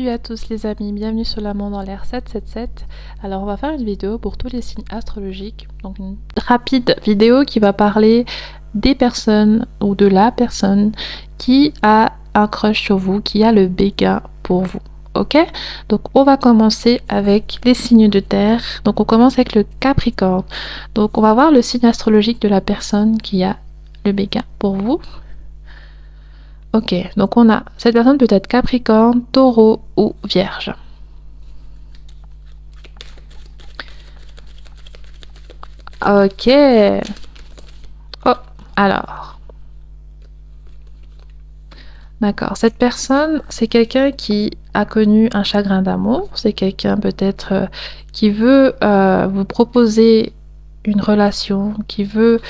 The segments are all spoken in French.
Salut à tous les amis, bienvenue sur l'amour dans l'air 777. Alors on va faire une vidéo pour tous les signes astrologiques. Donc une rapide vidéo qui va parler des personnes ou de la personne qui a un crush sur vous, qui a le béguin pour vous. Ok? Donc on va commencer avec les signes de terre. Donc on commence avec le Capricorne. Donc on va voir le signe astrologique de la personne qui a le béguin pour vous. Ok, donc on a, cette personne peut être Capricorne, Taureau ou Vierge. Ok. Oh, alors. D'accord, cette personne, c'est quelqu'un qui a connu un chagrin d'amour. C'est quelqu'un peut-être qui veut vous proposer une relation, qui veut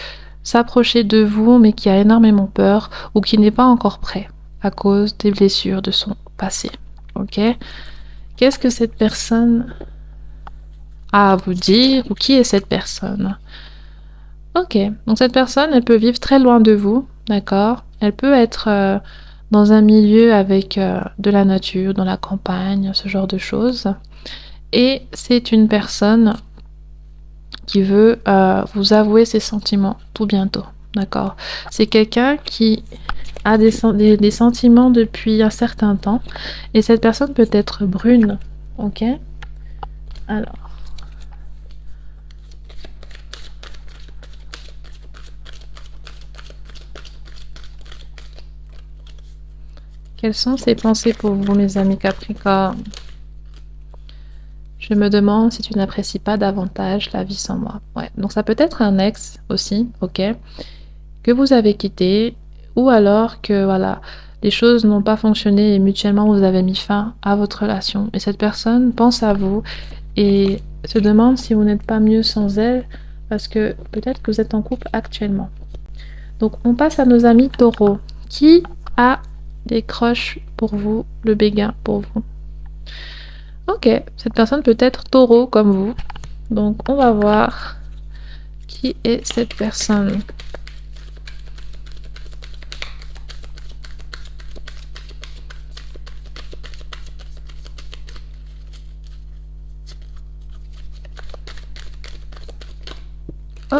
s'approcher de vous, mais qui a énormément peur ou qui n'est pas encore prêt à cause des blessures de son passé. Ok? Qu'est-ce que cette personne a à vous dire ou qui est cette personne? Ok, donc cette personne, elle peut vivre très loin de vous, d'accord? Elle peut être dans un milieu avec de la nature, dans la campagne, ce genre de choses. Et c'est une personne qui veut vous avouer ses sentiments tout bientôt, d'accord? C'est quelqu'un qui a des sentiments depuis un certain temps et cette personne peut être brune, ok? Alors, quelles sont ses pensées pour vous, mes amis Capricorne? Je me demande si tu n'apprécies pas davantage la vie sans moi. Ouais, donc ça peut être un ex aussi, ok, que vous avez quitté, ou alors que voilà, les choses n'ont pas fonctionné et mutuellement vous avez mis fin à votre relation. Et cette personne pense à vous et se demande si vous n'êtes pas mieux sans elle, parce que peut-être que vous êtes en couple actuellement. Donc on passe à nos amis taureaux. Qui a des croches pour vous, le béguin pour vous? Ok, cette personne peut être taureau comme vous. Donc on va voir qui est cette personne. Oh,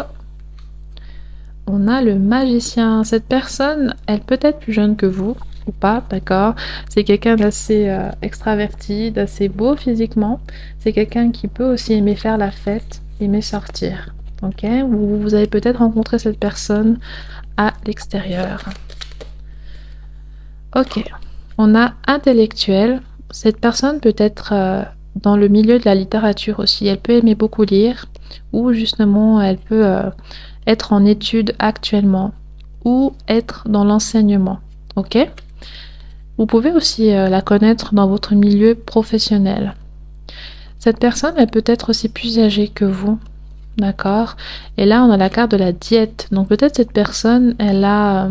on a le magicien. Cette personne, elle peut être plus jeune que vous ou pas, d'accord? C'est quelqu'un d'assez extraverti, d'assez beau physiquement. C'est quelqu'un qui peut aussi aimer faire la fête, aimer sortir. Ok? Vous avez peut-être rencontré cette personne à l'extérieur. Ok. On a intellectuel. Cette personne peut être dans le milieu de la littérature aussi. Elle peut aimer beaucoup lire ou justement elle peut être en études actuellement ou être dans l'enseignement. Ok? Vous pouvez aussi la connaître dans votre milieu professionnel. Cette personne, elle peut être aussi plus âgée que vous, d'accord? Et là, on a la carte de la diète. Donc peut-être cette personne, elle a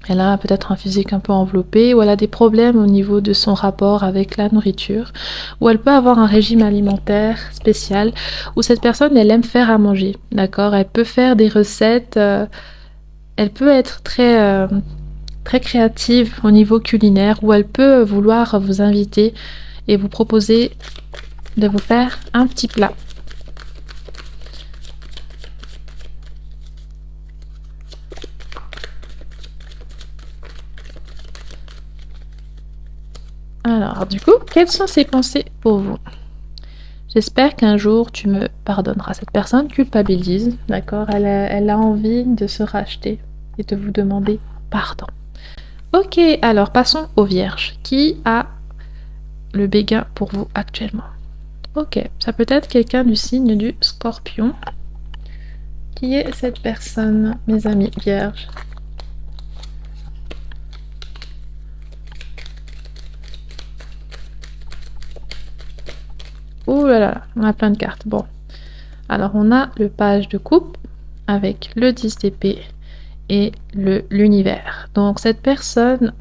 peut-être un physique un peu enveloppé, ou elle a des problèmes au niveau de son rapport avec la nourriture, ou elle peut avoir un régime alimentaire spécial, ou cette personne, elle aime faire à manger, d'accord? Elle peut faire des recettes, elle peut être très créative au niveau culinaire, ou elle peut vouloir vous inviter et vous proposer de vous faire un petit plat. Alors, du coup, quelles sont ses pensées pour vous? J'espère qu'un jour tu me pardonneras. Cette personne culpabilise, d'accord? Elle a envie de se racheter et de vous demander pardon. Ok, alors passons aux vierges. Qui a le béguin pour vous actuellement? Ok, ça peut être quelqu'un du signe du scorpion. Qui est cette personne, mes amis vierges? Ouh là là, on a plein de cartes. Bon, alors on a le page de coupe avec le 10 d'épée et l'univers. Donc cette personne,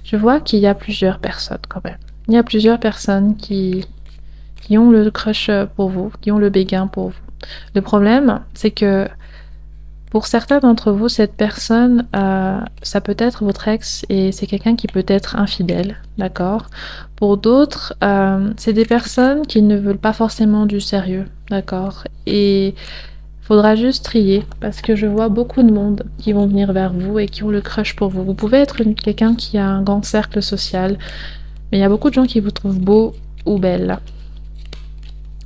je vois qu'il y a plusieurs personnes quand même. Il y a plusieurs personnes qui ont le crush pour vous, qui ont le béguin pour vous. Le problème, c'est que Pour certains d'entre vous, cette personne, ça peut être votre ex et c'est quelqu'un qui peut être infidèle, d'accord? Pour d'autres, c'est des personnes qui ne veulent pas forcément du sérieux, d'accord? Et faudra juste trier parce que je vois beaucoup de monde qui vont venir vers vous et qui ont le crush pour vous. Vous pouvez être quelqu'un qui a un grand cercle social, mais il y a beaucoup de gens qui vous trouvent beau ou belle.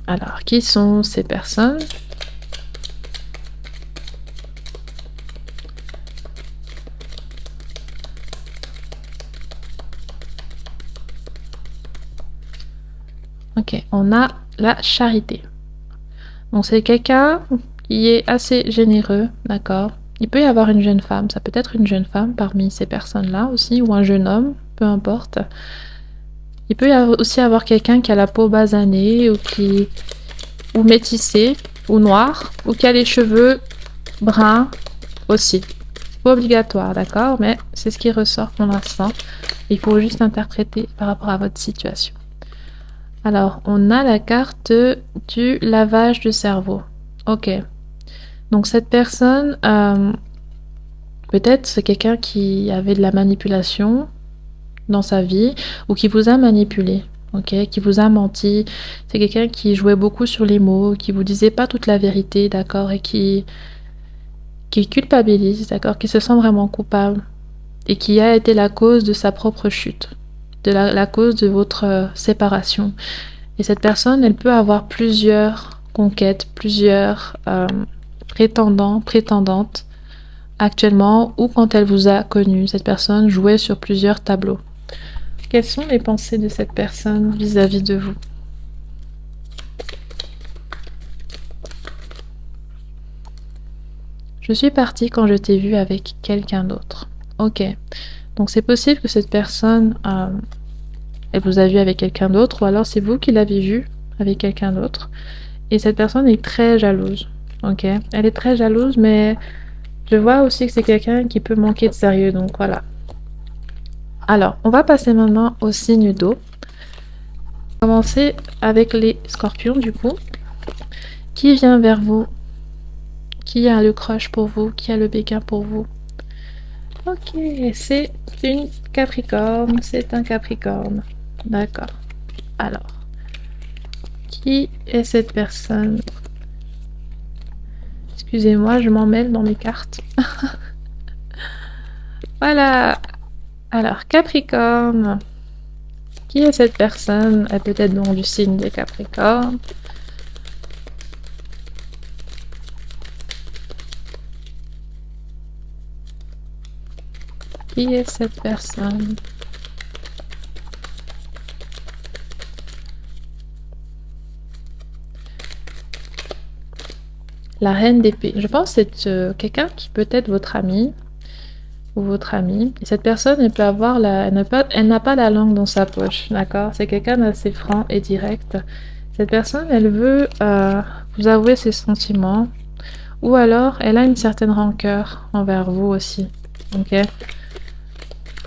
Alors, qui sont ces personnes? Ok, on a la charité. Donc c'est quelqu'un qui est assez généreux, d'accord? Il peut y avoir une jeune femme, ça peut être une jeune femme parmi ces personnes-là aussi, ou un jeune homme, peu importe. Il peut y avoir aussi avoir quelqu'un qui a la peau basanée ou métissée, ou noire, ou qui a les cheveux bruns aussi. C'est pas obligatoire, d'accord? Mais c'est ce qui ressort pour l'instant. Il faut juste interpréter par rapport à votre situation. Alors, on a la carte du lavage de cerveau. Ok. Donc cette personne, peut-être c'est quelqu'un qui avait de la manipulation dans sa vie ou qui vous a manipulé, ok, qui vous a menti. C'est quelqu'un qui jouait beaucoup sur les mots, qui vous disait pas toute la vérité, d'accord, et qui culpabilise, d'accord, qui se sent vraiment coupable et qui a été la cause de sa propre chute, de la cause de votre séparation. Et cette personne, elle peut avoir plusieurs conquêtes, plusieurs prétendants, prétendantes actuellement ou quand elle vous a connu. Cette personne jouait sur plusieurs tableaux. Quelles sont les pensées de cette personne vis-à-vis de vous? Je suis partie quand je t'ai vu avec quelqu'un d'autre. Ok. Donc c'est possible que cette personne, elle vous a vu avec quelqu'un d'autre ou alors c'est vous qui l'avez vu avec quelqu'un d'autre. Et cette personne est très jalouse. Ok. Elle est très jalouse, mais je vois aussi que c'est quelqu'un qui peut manquer de sérieux. Donc voilà. Alors, on va passer maintenant au signe d'eau. On va commencer avec les scorpions du coup. Qui vient vers vous? Qui a le crush pour vous? Qui a le béguin pour vous? Ok, c'est une capricorne. C'est un capricorne. D'accord. Alors, qui est cette personne? Excusez-moi, je m'en mêle dans mes cartes. Voilà. Alors, Capricorne. Qui est cette personne? Elle peut être donc du signe des Capricornes. Qui est cette personne? La reine d'épée. Je pense que c'est quelqu'un qui peut être votre ami ou votre amie. Et cette personne, elle peut avoir elle n'a pas la langue dans sa poche, d'accord? C'est quelqu'un d'assez franc et direct. Cette personne, elle veut vous avouer ses sentiments, ou alors elle a une certaine rancœur envers vous aussi, ok?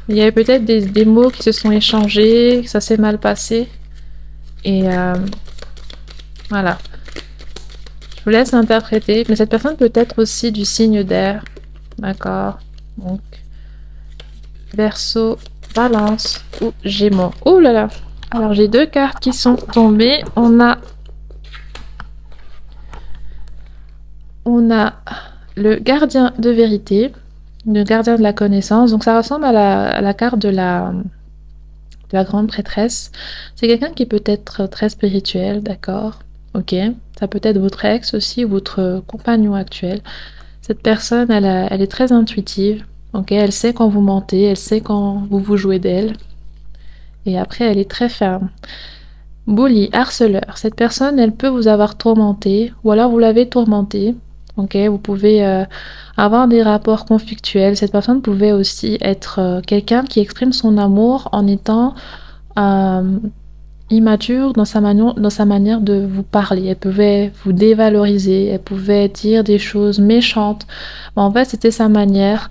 Il y avait peut-être des mots qui se sont échangés, que ça s'est mal passé, et voilà. Je vous laisse interpréter, mais cette personne peut être aussi du signe d'air, d'accord? Donc, Verseau, Balance ou Gémeaux. Oh là là! Alors j'ai deux cartes qui sont tombées. On a le gardien de vérité, le gardien de la connaissance. Donc ça ressemble à la carte de la grande prêtresse. C'est quelqu'un qui peut être très spirituel, d'accord? Ok. Ça peut être votre ex aussi ou votre compagnon actuel. Cette personne, elle est très intuitive. Ok, elle sait quand vous mentez, elle sait quand vous vous jouez d'elle. Et après, elle est très ferme. Bully, harceleur. Cette personne, elle peut vous avoir tourmenté, ou alors vous l'avez tourmenté. Ok, vous pouvez avoir des rapports conflictuels. Cette personne pouvait aussi être quelqu'un qui exprime son amour en étant immature dans sa manière de vous parler. Elle pouvait vous dévaloriser, elle pouvait dire des choses méchantes. Mais en fait, c'était sa manière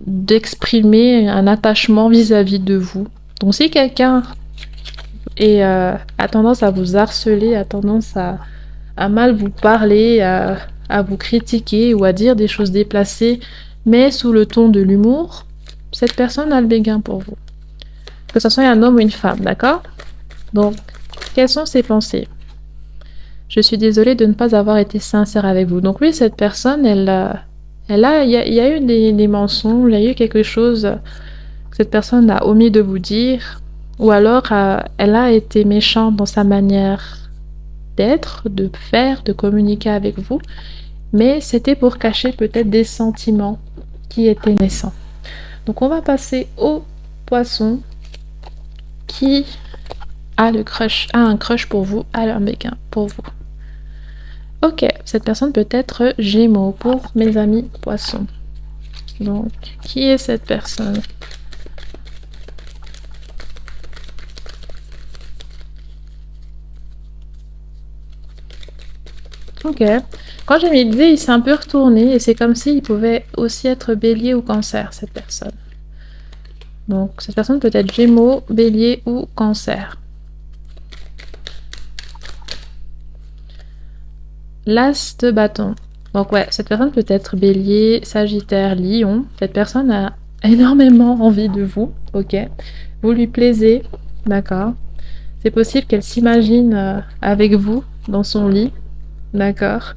d'exprimer un attachement vis-à-vis de vous. Donc si quelqu'un a tendance à vous harceler, a tendance à mal vous parler, à à vous critiquer ou à dire des choses déplacées, mais sous le ton de l'humour, cette personne a le béguin pour vous. Que ce soit un homme ou une femme, d'accord? Donc, quelles sont ses pensées? Je suis désolée de ne pas avoir été sincère avec vous. Donc oui, cette personne, il y a eu des mensonges, il y a eu quelque chose que cette personne a omis de vous dire, ou alors elle a été méchante dans sa manière d'être, de faire, de communiquer avec vous, mais c'était pour cacher peut-être des sentiments qui étaient naissants. Donc on va passer au poisson qui a un crush pour vous, a un béguin pour vous. Ok, cette personne peut être Gémeaux pour mes amis poissons. Donc, qui est cette personne? Ok. Quand j'ai mis le dé, il s'est un peu retourné et c'est comme s'il pouvait aussi être Bélier ou Cancer, cette personne. Donc, cette personne peut être Gémeaux, Bélier ou Cancer. L'As de bâton. Donc ouais, cette personne peut être Bélier, Sagittaire, Lion. Cette personne a énormément envie de vous, ok? Vous lui plaisez, d'accord? C'est possible qu'elle s'imagine avec vous dans son lit, d'accord?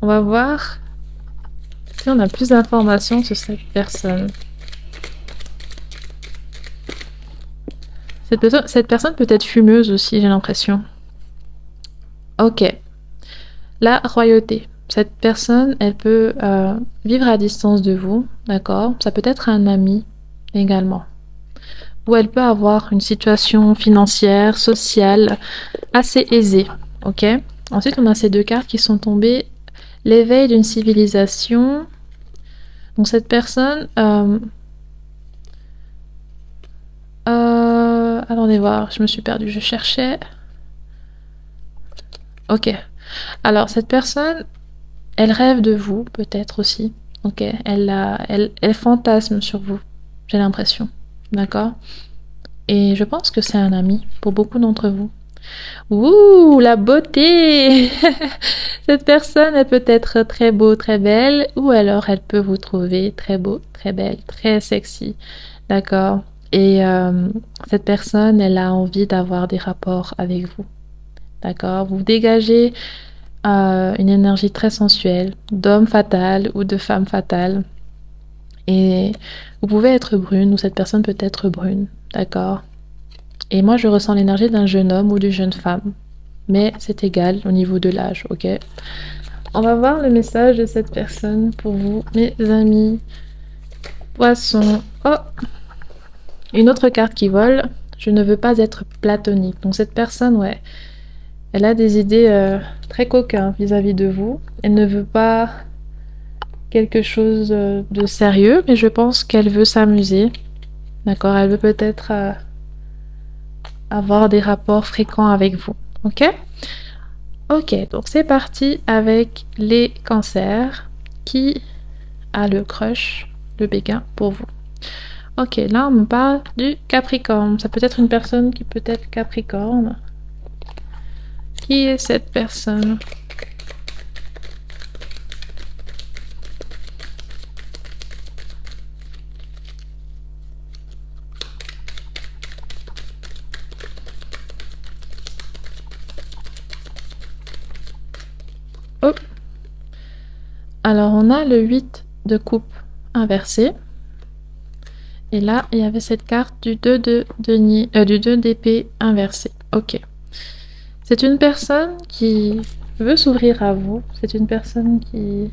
On va voir si on a plus d'informations sur cette personne. Cette personne peut être fumeuse aussi, j'ai l'impression. Ok. La royauté. Cette personne, elle peut vivre à distance de vous, d'accord? Ça peut être un ami également. Ou elle peut avoir une situation financière, sociale assez aisée, ok? Ensuite, on a ces deux cartes qui sont tombées. L'éveil d'une civilisation. Donc cette personne... attendez voir, je me suis perdue, je cherchais... Ok. Alors cette personne, elle rêve de vous, peut-être aussi. Ok, elle fantasme sur vous, j'ai l'impression. D'accord? Et je pense que c'est un ami pour beaucoup d'entre vous. Ouh, la beauté! Cette personne, elle peut être très beau, très belle, ou alors elle peut vous trouver très beau, très belle, très sexy. D'accord? Et cette personne, elle a envie d'avoir des rapports avec vous. D'accord? Vous dégagez une énergie très sensuelle, d'homme fatal ou de femme fatale. Et vous pouvez être brune ou cette personne peut être brune. D'accord? Et moi, je ressens l'énergie d'un jeune homme ou d'une jeune femme. Mais c'est égal au niveau de l'âge, ok? On va voir le message de cette personne pour vous, mes amis. Poisson. Oh! Une autre carte qui vole. Je ne veux pas être platonique. Donc cette personne, ouais, elle a des idées très coquins vis-à-vis de vous. Elle ne veut pas quelque chose de sérieux, mais je pense qu'elle veut s'amuser. D'accord? Elle veut peut-être avoir des rapports fréquents avec vous. Ok? Ok, donc c'est parti avec les cancers. Qui a le crush, le béguin pour vous? Ok, là on me parle du Capricorne. Ça peut être une personne qui peut être Capricorne. Qui est cette personne? Oh. Alors on a le 8 de coupe inversé. Et là, il y avait cette carte du 2 de denier, du 2 d'épée inversé. Ok. C'est une personne qui veut s'ouvrir à vous. C'est une personne qui...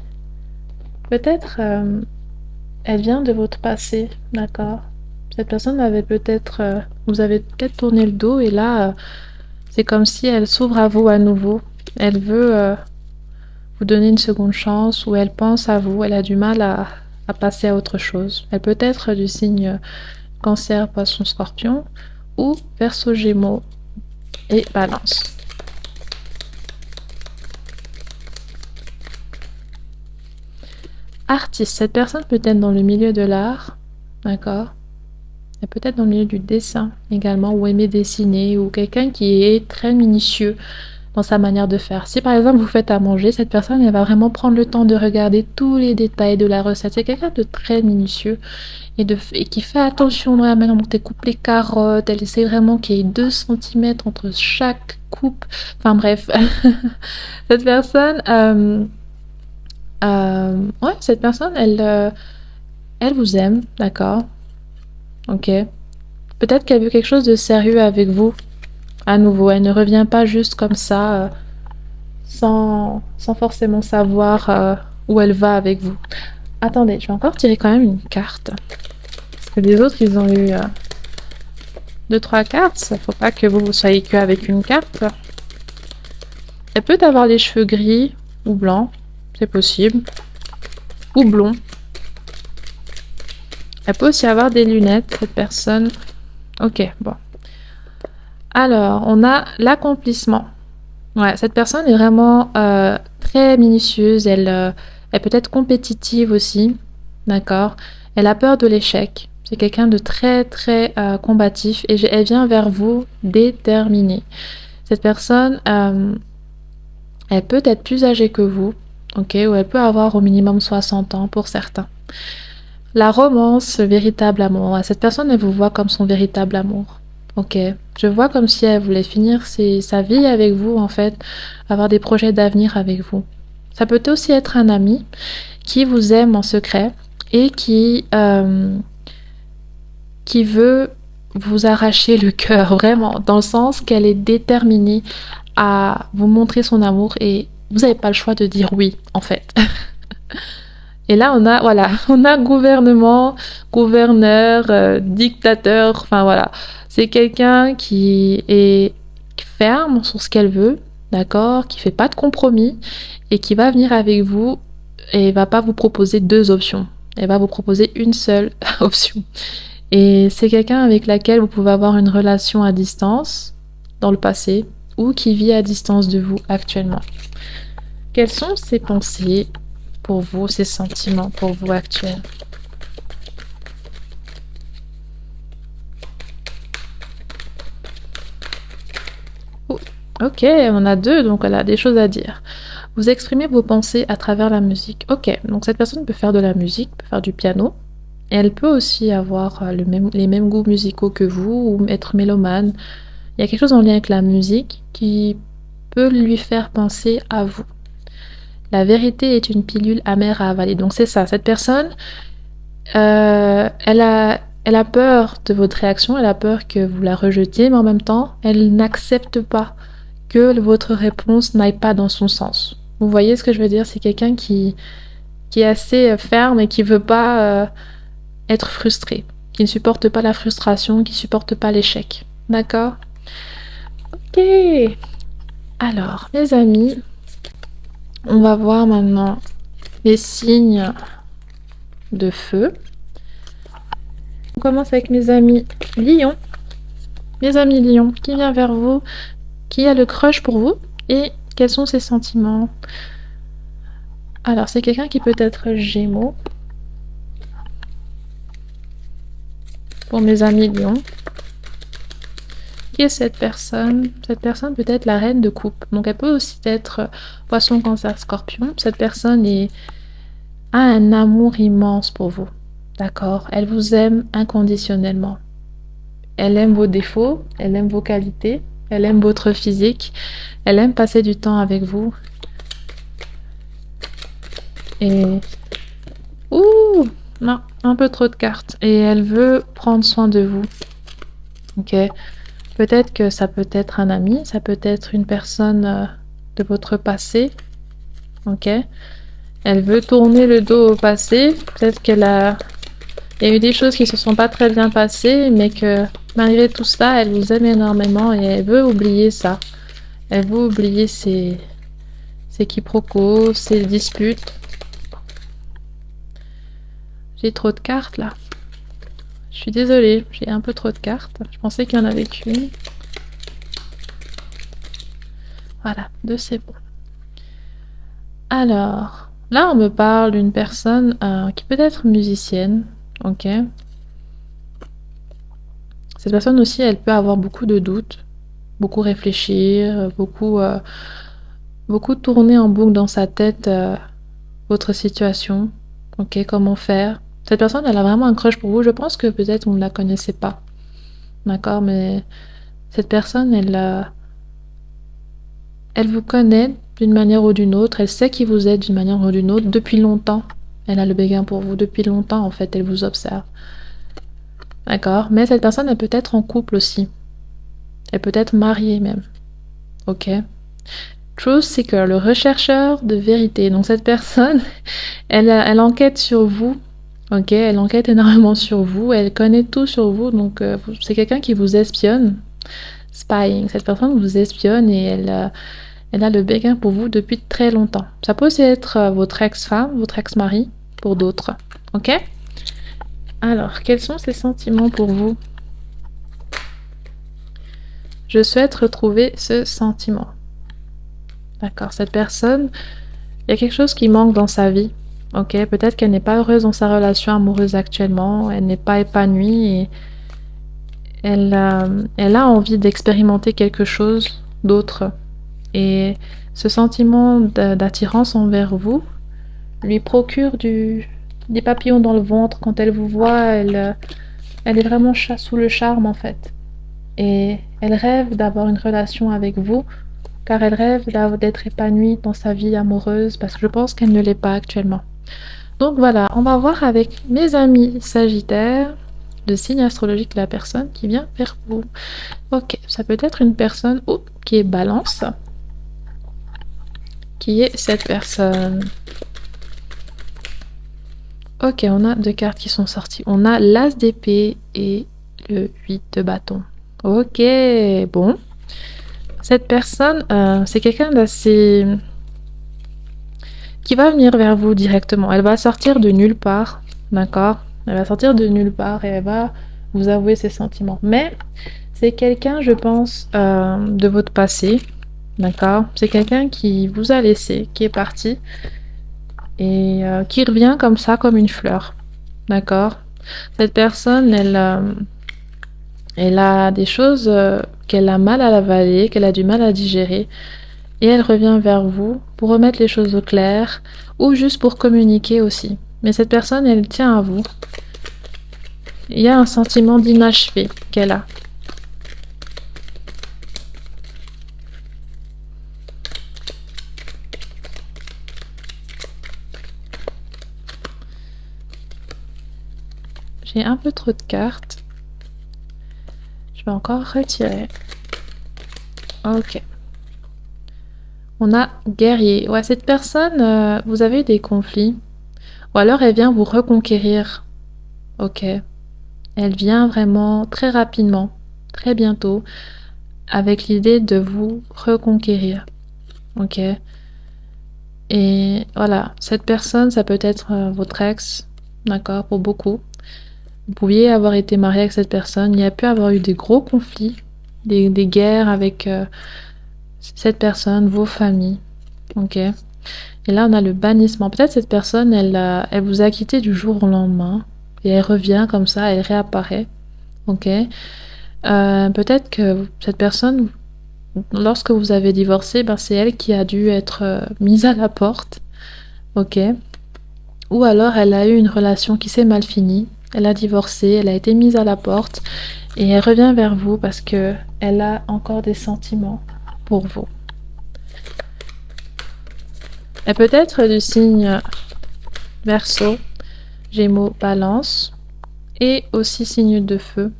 Peut-être, elle vient de votre passé, d'accord? Cette personne avait peut-être... vous avez peut-être tourné le dos et là, c'est comme si elle s'ouvre à vous à nouveau. Elle veut vous donner une seconde chance ou elle pense à vous. Elle a du mal à passer à autre chose. Elle peut être du signe Cancer, Poisson, Scorpion ou Verseau, Gémeaux et Balance. Artiste, cette personne peut être dans le milieu de l'art, d'accord? Elle peut être dans le milieu du dessin également, ou aimer dessiner, ou quelqu'un qui est très minutieux dans sa manière de faire. Si par exemple vous faites à manger, cette personne elle va vraiment prendre le temps de regarder tous les détails de la recette. C'est quelqu'un de très minutieux et qui fait attention dans la manière dont elle coupe les carottes. Elle essaie vraiment qu'il y ait 2 centimètres entre chaque coupe. Enfin bref, cette personne, ouais, cette personne, elle vous aime, d'accord, ok. Peut-être qu'elle veut quelque chose de sérieux avec vous, à nouveau. Elle ne revient pas juste comme ça, sans forcément savoir où elle va avec vous. Attendez, je vais encore tirer quand même une carte. Parce que les autres, ils ont eu 2-3 cartes. Il ne faut pas que vous soyez que avec une carte. Elle peut avoir les cheveux gris ou blancs, c'est possible. Ou blond. Elle peut aussi avoir des lunettes, cette personne. Ok, bon. Alors, on a l'accomplissement. Ouais, cette personne est vraiment très minutieuse. Elle peut être compétitive aussi. D'accord. Elle a peur de l'échec. C'est quelqu'un de très, très combatif. Et elle vient vers vous déterminée. Cette personne, elle peut être plus âgée que vous. Ok. Ou elle peut avoir au minimum 60 ans pour certains. La romance, le véritable amour. Ouais, cette personne, elle vous voit comme son véritable amour. Ok. Je vois comme si elle voulait finir sa vie avec vous, en fait, avoir des projets d'avenir avec vous. Ça peut aussi être un ami qui vous aime en secret et qui veut vous arracher le cœur, vraiment, dans le sens qu'elle est déterminée à vous montrer son amour et vous n'avez pas le choix de dire oui, en fait. Et là, on a gouvernement, gouverneur, dictateur, enfin voilà. C'est quelqu'un qui est ferme sur ce qu'elle veut, d'accord, qui fait pas de compromis et qui va venir avec vous et va pas vous proposer 2 options. Elle va vous proposer une seule option. Et c'est quelqu'un avec laquelle vous pouvez avoir une relation à distance dans le passé ou qui vit à distance de vous actuellement. Quelles sont ses pensées pour vous, ses sentiments pour vous actuels? Oh, ok, on a 2, donc elle a des choses à dire. Vous exprimez vos pensées à travers la musique. Ok, donc cette personne peut faire de la musique, peut faire du piano. Et elle peut aussi avoir les mêmes goûts musicaux que vous ou être mélomane. Il y a quelque chose en lien avec la musique qui peut lui faire penser à vous. La vérité est une pilule amère à avaler. Donc c'est ça, cette personne, elle a peur de votre réaction, elle a peur que vous la rejetiez, mais en même temps, elle n'accepte pas que votre réponse n'aille pas dans son sens. Vous voyez ce que je veux dire? C'est quelqu'un qui est assez ferme et qui veut pas être frustré, qui ne supporte pas la frustration, qui ne supporte pas l'échec. D'accord? Ok. Alors, mes amis, on va voir maintenant les signes de feu. On commence avec mes amis Lion. Mes amis Lion, qui vient vers vous? Qui a le crush pour vous? Et quels sont ses sentiments? Alors, c'est quelqu'un qui peut être Gémeaux. Pour mes amis Lion. Qui est cette personne? Cette personne peut être la reine de coupe. Donc, elle peut aussi être Poisson, Cancer, Scorpion. Cette personne a un amour immense pour vous. D'accord? Elle vous aime inconditionnellement. Elle aime vos défauts, elle aime vos qualités, elle aime votre physique, elle aime passer du temps avec vous. Et... Ouh! Non, un peu trop de cartes. Et elle veut prendre soin de vous. Ok? Peut-être que ça peut être un ami, ça peut être une personne de votre passé. Ok? Elle veut tourner le dos au passé. Peut-être il y a eu des choses qui se sont pas très bien passées, mais que malgré tout ça, elle vous aime énormément et elle veut oublier ça. Elle veut oublier ses quiproquos, ses disputes. J'ai trop de cartes là. Je suis désolée, j'ai un peu trop de cartes. Je pensais qu'il y en avait qu'une. Voilà, 2 c'est bon. Alors, là on me parle d'une personne qui peut être musicienne. Ok. Cette personne aussi, elle peut avoir beaucoup de doutes, beaucoup réfléchir, beaucoup tourner en boucle dans sa tête votre situation. Ok, comment faire? Cette personne, elle a vraiment un crush pour vous. Je pense que peut-être vous ne la connaissez pas. D'accord, mais cette personne, elle vous connaît d'une manière ou d'une autre. Elle sait qui vous êtes d'une manière ou d'une autre depuis longtemps. Elle a le béguin pour vous depuis longtemps, en fait. Elle vous observe. D'accord? Mais cette personne, elle peut être en couple aussi. Elle peut être mariée même. Ok? Truth Seeker, le rechercheur de vérité. Donc cette personne, elle enquête sur vous. Ok? Elle enquête énormément sur vous. Elle connaît tout sur vous. Donc c'est quelqu'un qui vous espionne. Spying. Cette personne vous espionne et elle a le béguin pour vous depuis très longtemps. Ça peut aussi être votre ex-femme, votre ex-mari, pour d'autres. Ok? Alors, quels sont ses sentiments pour vous? Je souhaite retrouver ce sentiment. D'accord, cette personne, il y a quelque chose qui manque dans sa vie. Ok, peut-être qu'elle n'est pas heureuse dans sa relation amoureuse actuellement, elle n'est pas épanouie et elle a envie d'expérimenter quelque chose d'autre. Et ce sentiment d'attirance envers vous lui procure des papillons dans le ventre. Quand elle vous voit, elle est vraiment sous le charme en fait. Et elle rêve d'avoir une relation avec vous, car elle rêve d'être épanouie dans sa vie amoureuse, parce que je pense qu'elle ne l'est pas actuellement. Donc voilà, on va voir avec mes amis Sagittaires le signe astrologique de la personne qui vient vers vous. Ok, ça peut être une personne qui est Balance. Qui est cette personne? Ok, on a deux cartes qui sont sorties. On a l'As d'épée et le 8 de bâton. Ok, bon. Cette personne, c'est quelqu'un d'assez... qui va venir vers vous directement. Elle va sortir de nulle part, d'accord? Elle va sortir de nulle part et elle va vous avouer ses sentiments. Mais c'est quelqu'un, je pense, de votre passé, d'accord? C'est quelqu'un qui vous a laissé, qui est parti et qui revient comme ça, comme une fleur, d'accord? Cette personne, elle a des choses qu'elle a mal à avaler, qu'elle a du mal à digérer. Et elle revient vers vous pour remettre les choses au clair ou juste pour communiquer aussi. Mais cette personne, elle tient à vous. Il y a un sentiment d'inachevé qu'elle a. J'ai un peu trop de cartes. Je vais encore retirer. Ok. On a guerrier. Ouais, cette personne, vous avez eu des conflits. Ou alors elle vient vous reconquérir. Ok. Elle vient vraiment très rapidement, très bientôt, avec l'idée de vous reconquérir. Ok. Et voilà, cette personne, ça peut être votre ex, d'accord, pour beaucoup. Vous pouviez avoir été marié avec cette personne. Il y a pu avoir eu des gros conflits, des guerres avec cette personne, vos familles. Ok. Et là, on a le bannissement. Peut-être cette personne, elle vous a quitté du jour au lendemain. Et elle revient comme ça, elle réapparaît. Ok. Peut-être que cette personne, lorsque vous avez divorcé, ben, c'est elle qui a dû être mise à la porte. Ok. Ou alors elle a eu une relation qui s'est mal finie. Elle a divorcé, elle a été mise à la porte. Et elle revient vers vous parce que elle a encore des sentiments pour vous. Elle peut être du signe Verseau, Gémeaux, Balance. Et aussi signe de feu,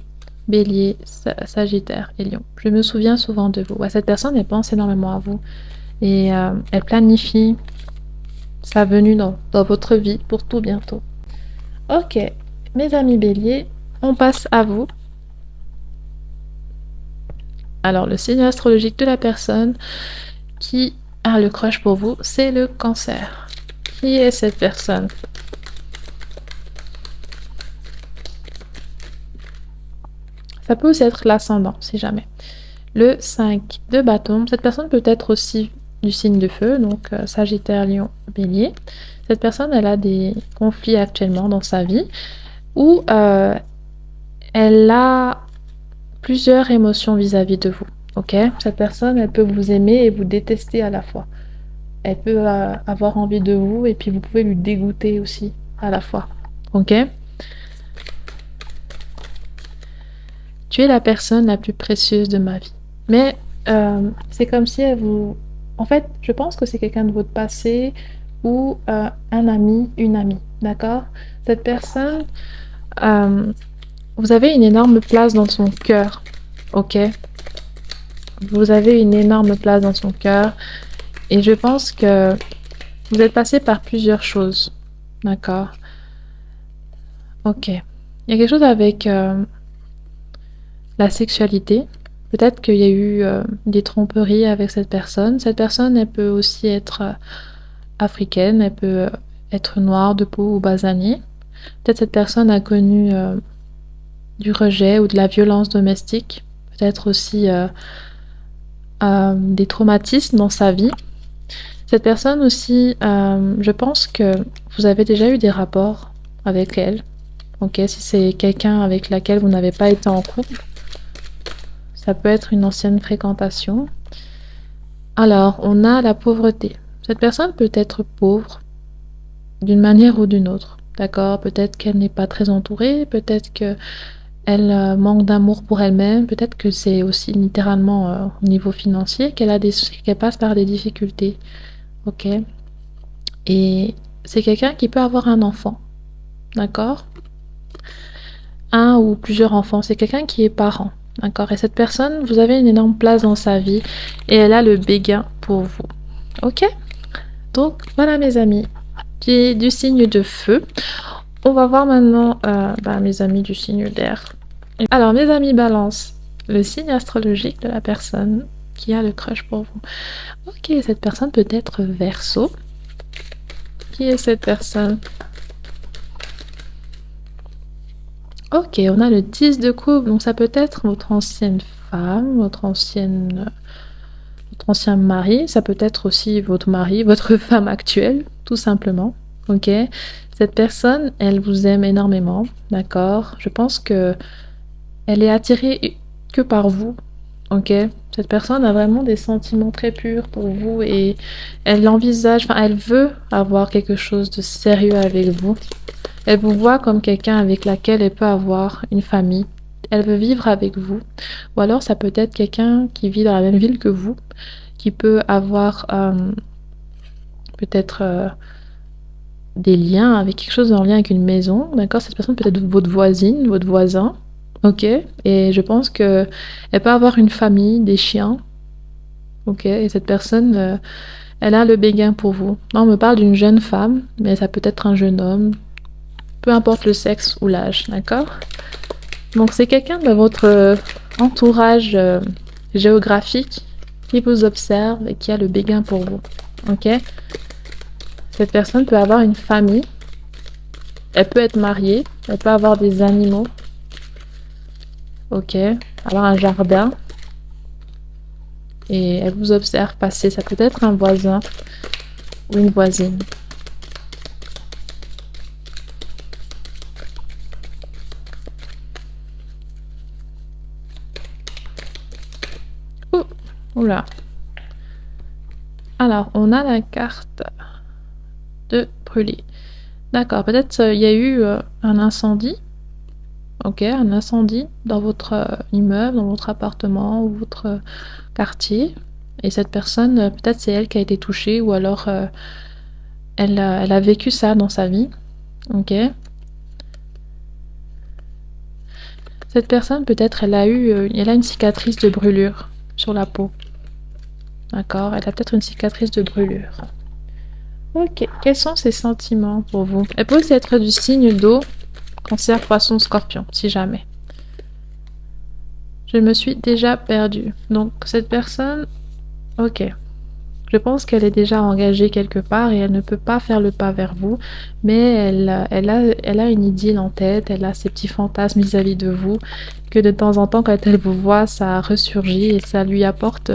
Bélier, Sagittaire et Lion. Je me souviens souvent de vous. Ouais, cette personne, elle pense énormément à vous. Et elle planifie sa venue dans votre vie pour tout bientôt. Ok, mes amis Bélier, on passe à vous. Alors, le signe astrologique de la personne qui a le crush pour vous, c'est le Cancer. Qui est cette personne? Ça peut aussi être l'ascendant, si jamais. Le 5 de bâton, cette personne peut être aussi du signe de feu, donc Sagittaire, Lion, Bélier. Cette personne, elle a des conflits actuellement dans sa vie où elle a plusieurs émotions vis-à-vis de vous. Ok? Cette personne, elle peut vous aimer et vous détester à la fois. Elle peut avoir envie de vous et puis vous pouvez lui dégoûter aussi à la fois. Ok? Tu es la personne la plus précieuse de ma vie. Mais c'est comme si elle vous... En fait, je pense que c'est quelqu'un de votre passé ou un ami, une amie. D'accord? Cette personne, euh, vous avez une énorme place dans son cœur. Ok? Vous avez une énorme place dans son cœur. Et je pense que vous êtes passé par plusieurs choses. D'accord? Ok. Il y a quelque chose avec la sexualité. Peut-être qu'il y a eu des tromperies avec cette personne. Cette personne, elle peut aussi être africaine, elle peut être noire de peau ou basanée. Peut-être cette personne a connu du rejet ou de la violence domestique. Peut-être aussi des traumatismes dans sa vie. Cette personne aussi, je pense que vous avez déjà eu des rapports avec elle. Ok, si c'est quelqu'un avec laquelle vous n'avez pas été en couple, ça peut être une ancienne fréquentation. Alors, on a la pauvreté. Cette personne peut être pauvre d'une manière ou d'une autre. D'accord? Peut-être qu'elle n'est pas très entourée, peut-être qu'elle manque d'amour pour elle-même, peut-être que c'est aussi littéralement au niveau financier qu'elle passe par des difficultés. Ok? Et c'est quelqu'un qui peut avoir un enfant. D'accord? Un ou plusieurs enfants. C'est quelqu'un qui est parent. D'accord? Et cette personne, vous avez une énorme place dans sa vie et elle a le béguin pour vous. Ok? Donc, voilà mes amis, du signe de feu. On va voir maintenant mes amis du signe d'air. Alors, mes amis balance, le signe astrologique de la personne qui a le crush pour vous. Ok, cette personne peut être Verseau. Qui est cette personne? Ok, on a le 10 de coupe, donc ça peut être votre ancienne femme, votre ancien mari, ça peut être aussi votre mari, votre femme actuelle, tout simplement. Ok, cette personne, elle vous aime énormément, d'accord? Je pense que elle est attirée que par vous, ok? Cette personne a vraiment des sentiments très purs pour vous et elle envisage, enfin, elle veut avoir quelque chose de sérieux avec vous. Elle vous voit comme quelqu'un avec laquelle elle peut avoir une famille. Elle veut vivre avec vous. Ou alors, ça peut être quelqu'un qui vit dans la même ville que vous, qui peut avoir peut-être des liens avec quelque chose en lien avec une maison, d'accord? Cette personne peut être votre voisine, votre voisin, ok? Et je pense que elle peut avoir une famille, des chiens, ok? Et cette personne, elle a le béguin pour vous. Là, on me parle d'une jeune femme, mais ça peut être un jeune homme, peu importe le sexe ou l'âge, d'accord? Donc c'est quelqu'un de votre entourage géographique qui vous observe et qui a le béguin pour vous, ok? Cette personne peut avoir une famille, elle peut être mariée, elle peut avoir des animaux, ok, avoir un jardin, et elle vous observe passer. Ça peut être un voisin ou une voisine. Ouh, oula. Alors, on a la carte de brûler. D'accord, peut-être il y a eu un incendie. Ok, un incendie dans votre immeuble, dans votre appartement ou votre quartier. Et cette personne, peut-être c'est elle qui a été touchée ou alors elle a vécu ça dans sa vie. Ok. Cette personne, peut-être, elle a une cicatrice de brûlure sur la peau. D'accord, elle a peut-être une cicatrice de brûlure. Ok, quels sont ses sentiments pour vous? Elle peut aussi être du signe d'eau, cancer, poisson, scorpion, si jamais. Je me suis déjà perdue. Donc, cette personne, ok. Je pense qu'elle est déjà engagée quelque part et elle ne peut pas faire le pas vers vous, mais elle a une idylle en tête, elle a ses petits fantasmes vis-à-vis de vous, que de temps en temps, quand elle vous voit, ça ressurgit et ça lui apporte,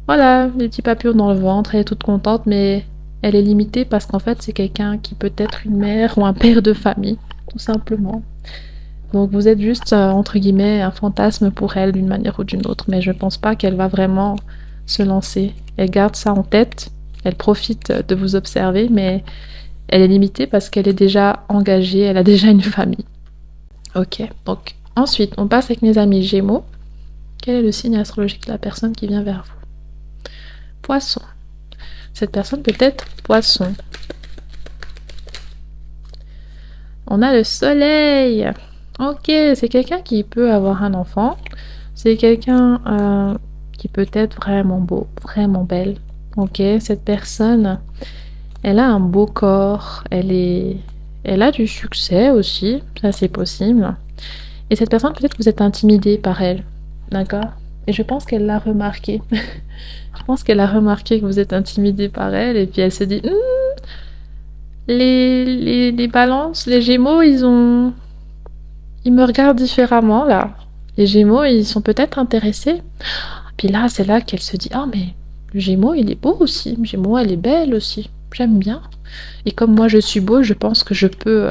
voilà, des petits papillons dans le ventre, elle est toute contente, mais elle est limitée parce qu'en fait, c'est quelqu'un qui peut être une mère ou un père de famille, tout simplement. Donc vous êtes juste, entre guillemets, un fantasme pour elle d'une manière ou d'une autre. Mais je pense pas qu'elle va vraiment se lancer. Elle garde ça en tête. Elle profite de vous observer, mais elle est limitée parce qu'elle est déjà engagée, elle a déjà une famille. Ok, donc ensuite, on passe avec mes amis Gémeaux. Quel est le signe astrologique de la personne qui vient vers vous? Poisson. Cette personne peut être Poisson. On a le soleil. Ok, c'est quelqu'un qui peut avoir un enfant. C'est quelqu'un qui peut être vraiment beau, vraiment belle. Ok, cette personne, elle a un beau corps. Elle a du succès aussi. Ça, c'est possible. Et cette personne, peut-être que vous êtes intimidé par elle. D'accord? Et je pense qu'elle l'a remarqué. Je pense qu'elle a remarqué que vous êtes intimidé par elle. Et puis elle se dit, les balances, les gémeaux, ils me regardent différemment là. Les gémeaux, ils sont peut-être intéressés. Puis là, c'est là qu'elle se dit, ah mais le gémeau, il est beau aussi. Le gémeau, elle est belle aussi. J'aime bien. Et comme moi, je suis beau, je pense que je peux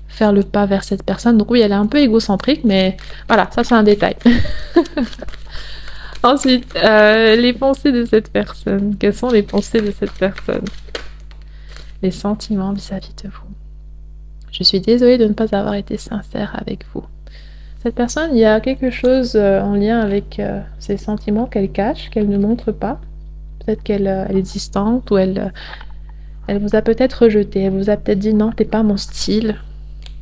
faire le pas vers cette personne. Donc oui, elle est un peu égocentrique, mais voilà, ça c'est un détail. Ensuite, les pensées de cette personne. Quelles sont les pensées de cette personne? Les sentiments vis-à-vis de vous. Je suis désolée de ne pas avoir été sincère avec vous. Cette personne, il y a quelque chose en lien avec ses sentiments qu'elle cache, qu'elle ne montre pas. Peut-être qu'elle elle est distante ou elle vous a peut-être rejeté. Elle vous a peut-être dit non, t'es pas mon style.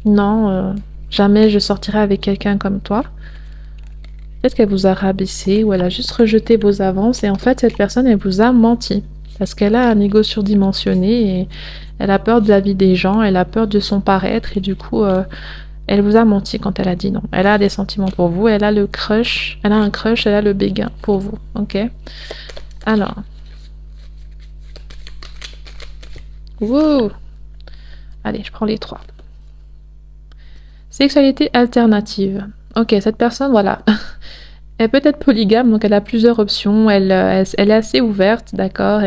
Non, jamais je sortirai avec quelqu'un comme toi. Peut-être qu'elle vous a rabaissé ou elle a juste rejeté vos avances et en fait cette personne elle vous a menti parce qu'elle a un ego surdimensionné et elle a peur de la vie des gens, elle a peur de son paraître et du coup elle vous a menti quand elle a dit non. Elle a des sentiments pour vous, elle a le crush, elle a un crush, elle a le béguin pour vous, ok? Alors, wouh! Allez, je prends les trois. Sexualité alternative. Ok, cette personne, voilà. Elle peut être polygame, donc elle a plusieurs options. Elle est assez ouverte, d'accord.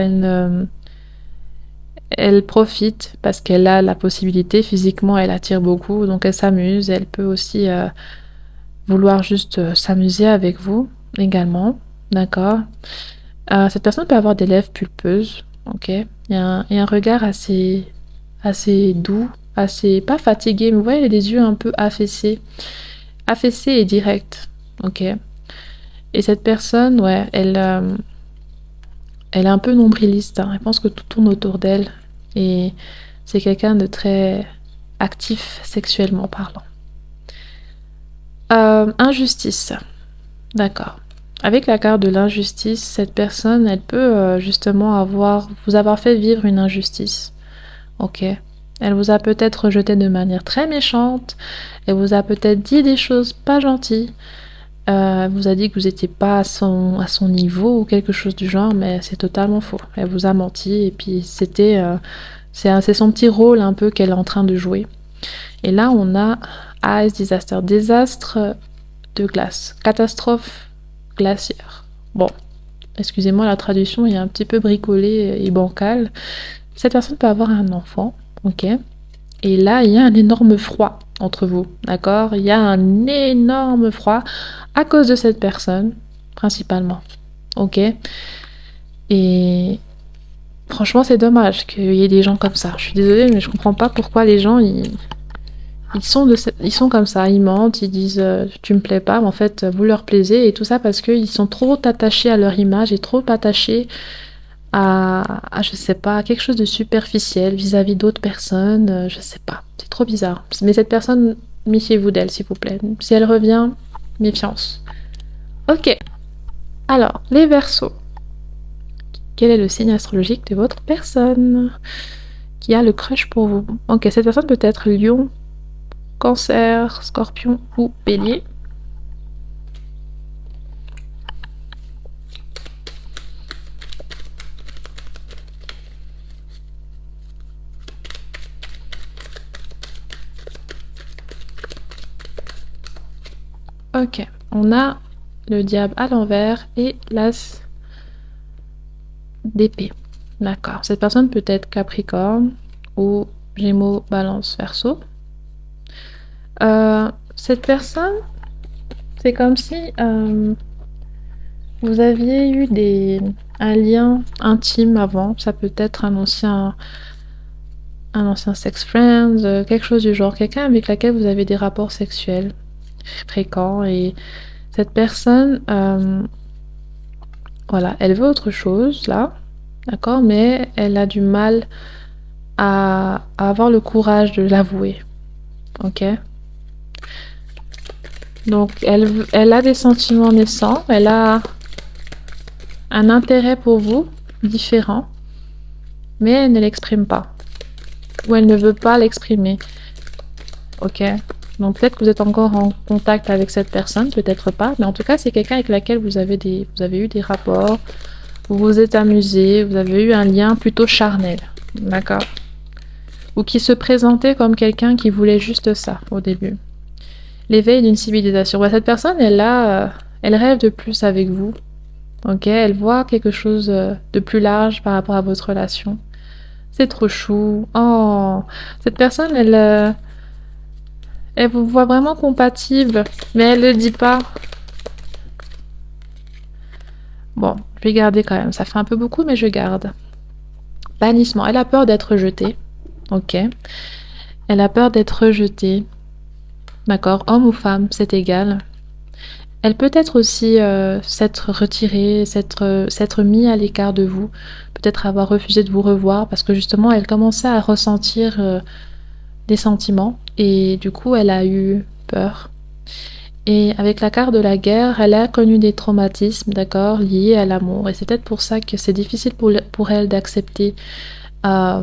Elle profite parce qu'elle a la possibilité. Physiquement, elle attire beaucoup, donc elle s'amuse. Elle peut aussi vouloir juste s'amuser avec vous également, d'accord. Cette personne peut avoir des lèvres pulpeuses, ok. Il y a un regard assez doux, assez pas fatigué, mais vous voyez, elle a des yeux un peu affaissés et directs, ok. Et cette personne, ouais, elle est un peu nombriliste, hein. Elle pense que tout tourne autour d'elle. Et c'est quelqu'un de très actif sexuellement parlant. Injustice. D'accord. Avec la carte de l'injustice, cette personne, elle peut justement vous avoir fait vivre une injustice. Ok. Elle vous a peut-être rejeté de manière très méchante. Elle vous a peut-être dit des choses pas gentilles. Elle vous a dit que vous n'étiez pas à son niveau ou quelque chose du genre, mais c'est totalement faux. Elle vous a menti et puis c'est son petit rôle un peu qu'elle est en train de jouer. Et là, on a Ice Disaster, désastre de glace, catastrophe glaciaire. Bon, excusez-moi, la traduction est un petit peu bricolée et bancale. Cette personne peut avoir un enfant, ok? Et là, il y a un énorme froid entre vous, d'accord? Il y a un énorme froid à cause de cette personne, principalement, ok? Et franchement, c'est dommage qu'il y ait des gens comme ça. Je suis désolée, mais je comprends pas pourquoi les gens, ils sont comme ça. Ils mentent, ils disent tu me plais pas, mais en fait, vous leur plaisez, et tout ça parce qu'ils sont trop attachés à leur image et trop attachés je sais pas, quelque chose de superficiel vis-à-vis d'autres personnes, je sais pas, c'est trop bizarre. Mais cette personne, méfiez-vous d'elle, s'il vous plaît. Si elle revient, méfiance. Ok, alors, les Verseaux. Quel est le signe astrologique de votre personne qui a le crush pour vous? Ok, cette personne peut être Lion, Cancer, Scorpion ou Bélier. Ok, on a le diable à l'envers et l'as d'épée. D'accord. Cette personne peut être Capricorne ou Gémeaux, Balance, Verseau. cette personne, c'est comme si vous aviez eu un lien intime avant. Ça peut être un ancien sex friend, quelque chose du genre. Quelqu'un avec laquelle vous avez des rapports sexuels fréquents. Et cette personne, voilà, elle veut autre chose, là. D'accord? Mais elle a du mal à avoir le courage de l'avouer. Ok? Donc, elle a des sentiments naissants, elle a un intérêt pour vous différent, mais elle ne l'exprime pas. Ou elle ne veut pas l'exprimer. Ok? Donc, peut-être que vous êtes encore en contact avec cette personne, peut-être pas, mais en tout cas, c'est quelqu'un avec laquelle vous avez eu des rapports, vous vous êtes amusé, vous avez eu un lien plutôt charnel. D'accord? Ou qui se présentait comme quelqu'un qui voulait juste ça au début. L'éveil d'une civilisation. Ouais, cette personne, elle rêve de plus avec vous. Ok, elle voit quelque chose de plus large par rapport à votre relation. C'est trop chou. Oh, cette personne, elle vous voit vraiment compatible, mais elle le dit pas. Bon, je vais garder quand même. Ça fait un peu beaucoup, mais je garde. Bannissement. Elle a peur d'être rejetée. Ok. Elle a peur d'être rejetée. D'accord. Homme ou femme, c'est égal. Elle peut être aussi s'être retirée, s'être mis à l'écart de vous, peut-être avoir refusé de vous revoir parce que justement elle commençait à ressentir des sentiments et du coup elle a eu peur. Et avec la carte de la guerre, elle a connu des traumatismes, d'accord, liés à l'amour. Et c'est peut-être pour ça que c'est difficile pour elle d'accepter euh,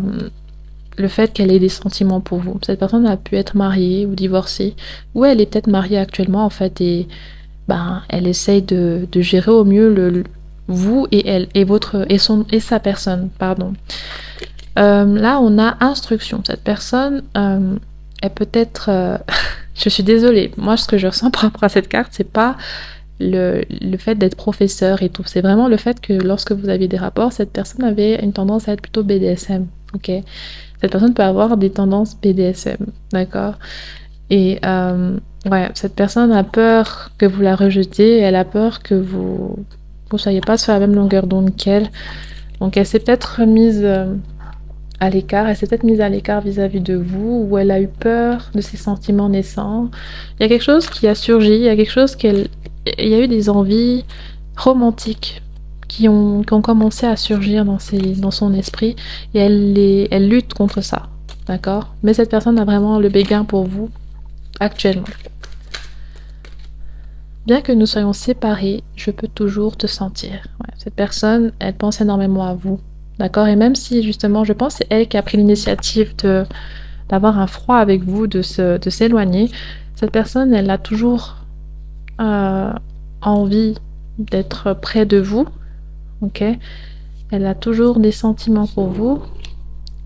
le fait qu'elle ait des sentiments pour vous. Cette personne a pu être mariée ou divorcée, ou elle est peut-être mariée actuellement en fait et ben, elle essaye de gérer au mieux vous et elle et sa personne, pardon. Là, on a instruction. Cette personne, elle peut être. Je suis désolée. Moi, ce que je ressens par rapport à cette carte, c'est pas le fait d'être professeur et tout. C'est vraiment le fait que lorsque vous aviez des rapports, cette personne avait une tendance à être plutôt BDSM. Ok. Cette personne peut avoir des tendances BDSM, d'accord. Et ouais, cette personne a peur que vous la rejetez, elle a peur que vous ne soyez pas sur la même longueur d'onde qu'elle. Donc elle s'est peut-être mise à l'écart, elle s'est peut-être mise à l'écart vis-à-vis de vous, ou elle a eu peur de ses sentiments naissants. Il y a quelque chose qui a surgi, il y a quelque chose il y a eu des envies romantiques qui ont commencé à surgir dans son esprit, et elle lutte contre ça, d'accord? Mais cette personne a vraiment le béguin pour vous actuellement. Bien que nous soyons séparés, je peux toujours te sentir. Ouais, cette personne, elle pense énormément à vous. D'accord? Et même si, justement, je pense que c'est elle qui a pris l'initiative d'avoir un froid avec vous, de s'éloigner, cette personne, elle a toujours euh, envie d'être près de vous. Ok? Elle a toujours des sentiments pour vous.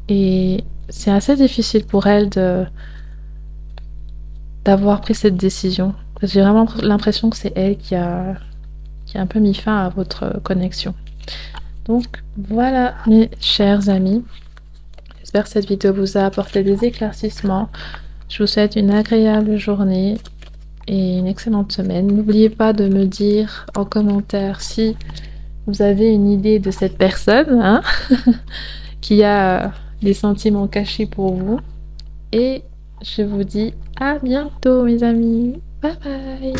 Et c'est assez difficile pour elle d'avoir pris cette décision. J'ai vraiment l'impression que c'est elle qui a un peu mis fin à votre connexion. Donc voilà mes chers amis, j'espère que cette vidéo vous a apporté des éclaircissements. Je vous souhaite une agréable journée et une excellente semaine. N'oubliez pas de me dire en commentaire si vous avez une idée de cette personne hein, qui a des sentiments cachés pour vous. Et je vous dis à bientôt mes amis. Bye bye.